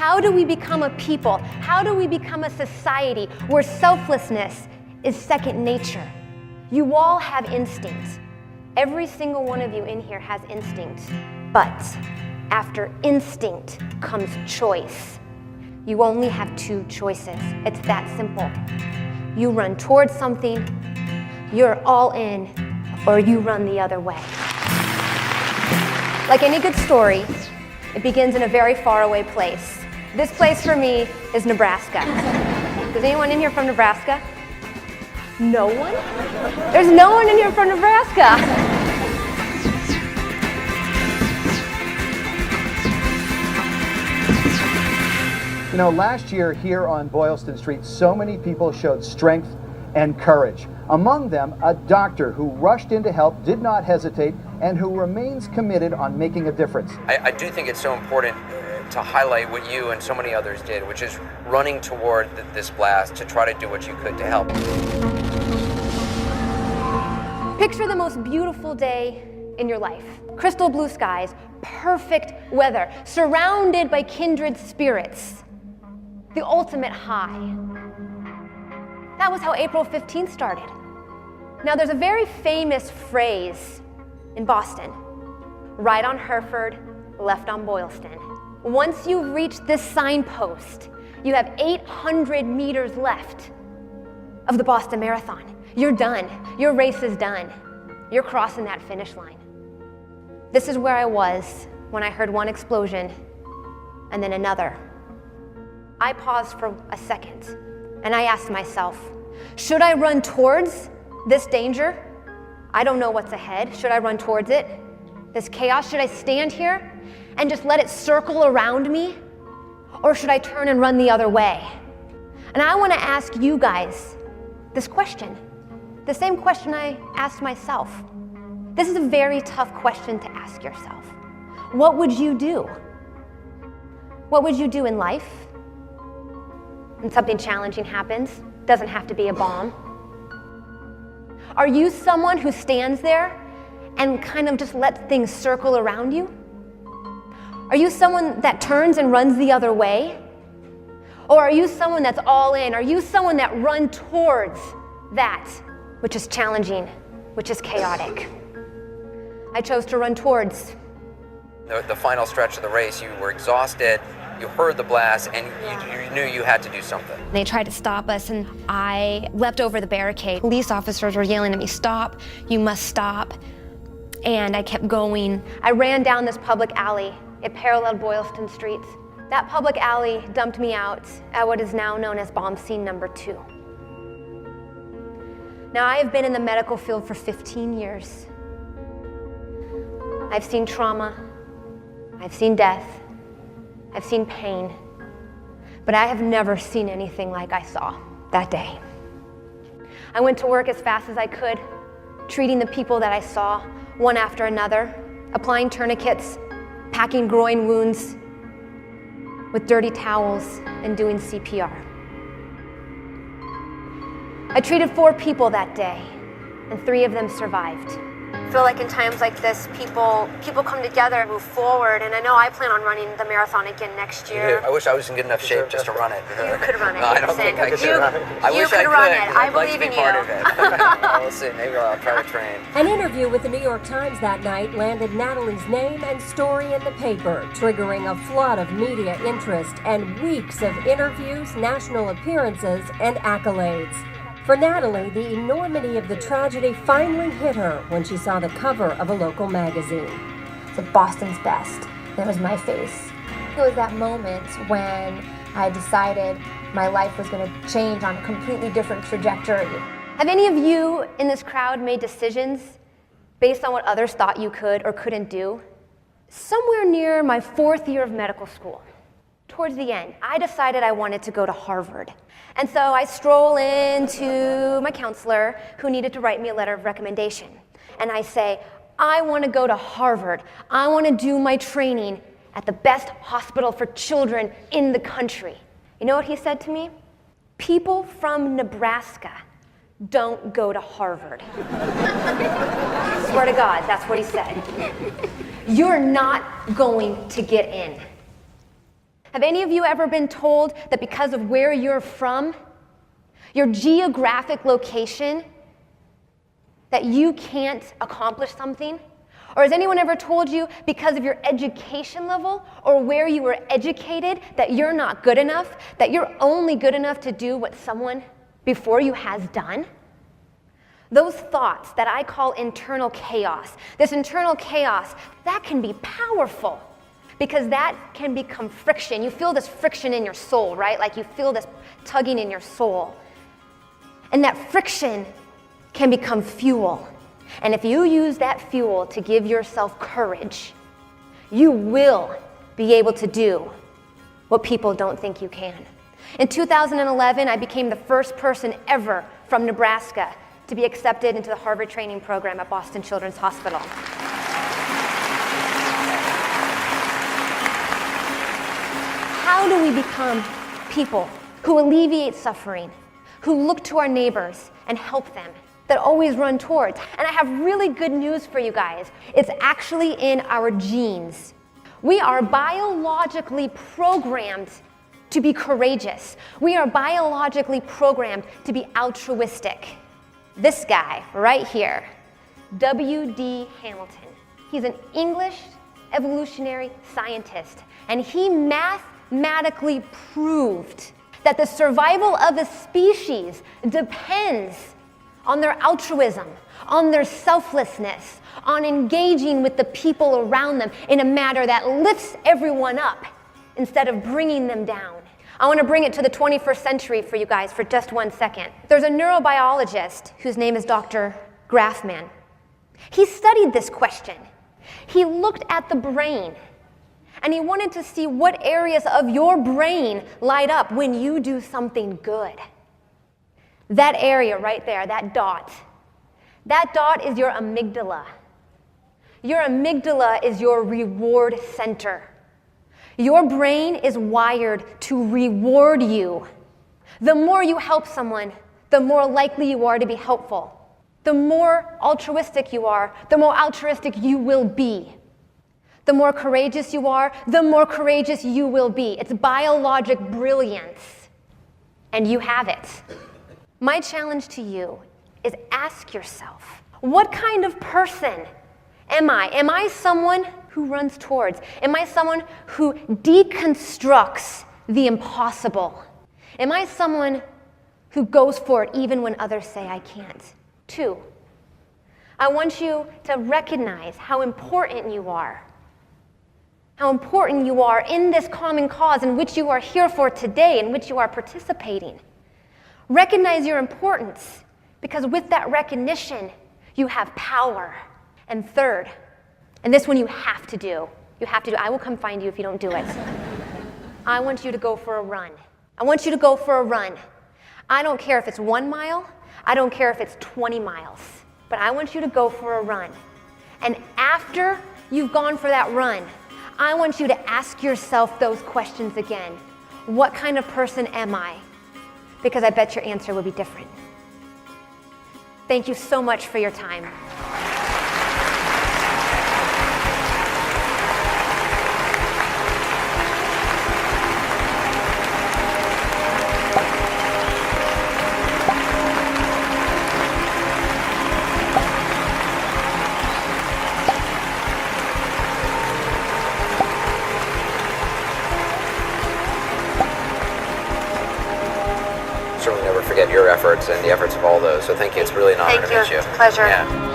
How do we become a people? How do we become a society where selflessness is second nature? You all have instincts. Every single one of you in here has instinct. But after instinct comes choice. You only have two choices. It's that simple. You run towards something, you're all in, or you run the other way. Like any good story, it begins in a very far away place. This place for me is Nebraska. Is anyone in here from Nebraska? No one? There's no one in here from Nebraska. You know, last year here on Boylston Street, so many people showed strength and courage. Among them, a doctor who rushed in to help, did not hesitate, and who remains committed on making a difference. I do think it's so important to highlight what you and so many others did, which is running toward this blast to try to do what you could to help. Picture the most beautiful day in your life. Crystal blue skies, perfect weather, surrounded by kindred spirits. The ultimate high. That was how April 15th started. Now there's a very famous phrase in Boston. Right on Hereford, left on Boylston. Once you reach this signpost, you have 800 meters left of the Boston Marathon. You're done. Your race is done. You're crossing that finish line. This is where I was when I heard one explosion and then another. I paused for a second and I asked myself, should I run towards this danger? I don't know what's ahead. Should I run towards it? This chaos? Should I stand here and just let it circle around me? Or should I turn and run the other way? And I want to ask you guys this question, the same question I asked myself. This is a very tough question to ask yourself. What would you do? What would you do in life? When something challenging happens, doesn't have to be a bomb. Are you someone who stands there and kind of just lets things circle around you? Are you someone that turns and runs the other way? Or are you someone that's all in? Are you someone that runs towards that which is challenging, which is chaotic? I chose to run towards. The final stretch of the race, you were exhausted, you heard the blast, and you knew you had to do something. They tried to stop us, and I leapt over the barricade. Police officers were yelling at me, "Stop, you must stop." And I kept going. I ran down this public alley. It paralleled Boylston Street. That public alley dumped me out at what is now known as bomb scene number 2. Now, I have been in the medical field for 15 years. I've seen trauma, I've seen death, I've seen pain, but I have never seen anything like I saw that day. I went to work as fast as I could, treating the people that I saw one after another, applying tourniquets, packing groin wounds with dirty towels, and doing CPR. I treated 4 people that day, and 3 of them survived. I feel like in times like this, people come together and move forward, and I know I plan on running the marathon again next year. I wish I was in good enough shape just to run it. You could run it. No, I don't think I could. You could run it. I believe in you. We'll see. Maybe I'll try to train. An interview with the New York Times that night landed Natalie's name and story in the paper, triggering a flood of media interest and weeks of interviews, national appearances, and accolades. For Natalie, the enormity of the tragedy finally hit her when she saw the cover of a local magazine. It's like Boston's Best. There was my face. It was that moment when I decided my life was going to change on a completely different trajectory. Have any of you in this crowd made decisions based on what others thought you could or couldn't do? Somewhere near my 4th year of medical school, towards the end, I decided I wanted to go to Harvard. And so I stroll into my counselor, who needed to write me a letter of recommendation. And I say, I want to go to Harvard. I want to do my training at the best hospital for children in the country. You know what he said to me? People from Nebraska don't go to Harvard. Swear to God, that's what he said. You're not going to get in. Have any of you ever been told that because of where you're from, your geographic location, that you can't accomplish something? Or has anyone ever told you because of your education level or where you were educated that you're not good enough, that you're only good enough to do what someone before you has done? Those thoughts that I call internal chaos, this internal chaos, that can be powerful because that can become friction. You feel this friction in your soul, right? Like you feel this tugging in your soul. And that friction can become fuel. And if you use that fuel to give yourself courage, you will be able to do what people don't think you can. In 2011, I became the first person ever from Nebraska to be accepted into the Harvard training program at Boston Children's Hospital. How do we become people who alleviate suffering, who look to our neighbors and help them, that always run towards? And I have really good news for you guys. It's actually in our genes. We are biologically programmed to be courageous. We are biologically programmed to be altruistic. This guy right here, W.D. Hamilton, he's an English evolutionary scientist, and he mathematically proved that the survival of a species depends on their altruism, on their selflessness, on engaging with the people around them in a manner that lifts everyone up instead of bringing them down. I want to bring it to the 21st century for you guys for just 1 second. There's a neurobiologist whose name is Dr. Grafman. He studied this question. He looked at the brain, and he wanted to see what areas of your brain light up when you do something good. That area right there, that dot is your amygdala. Your amygdala is your reward center. Your brain is wired to reward you. The more you help someone, the more likely you are to be helpful. The more altruistic you are, the more altruistic you will be. The more courageous you are, the more courageous you will be. It's biologic brilliance, and you have it. My challenge to you is ask yourself, what kind of person am I? Am I someone who runs towards? Am I someone who deconstructs the impossible? Am I someone who goes for it even when others say I can't? 2, I want you to recognize how important you are. How important you are in this common cause in which you are here for today, in which you are participating. Recognize your importance, because with that recognition, you have power. And 3rd, and this one you have to do, I will come find you if you don't do it. I want you to go for a run. I want you to go for a run. I don't care if it's 1 mile, I don't care if it's 20 miles, but I want you to go for a run. And after you've gone for that run, I want you to ask yourself those questions again. What kind of person am I? Because I bet your answer will be different. Thank you so much for your time. Certainly never forget your efforts and the efforts of all those. So thank you. It's really an honor to meet you. It's a pleasure. Yeah.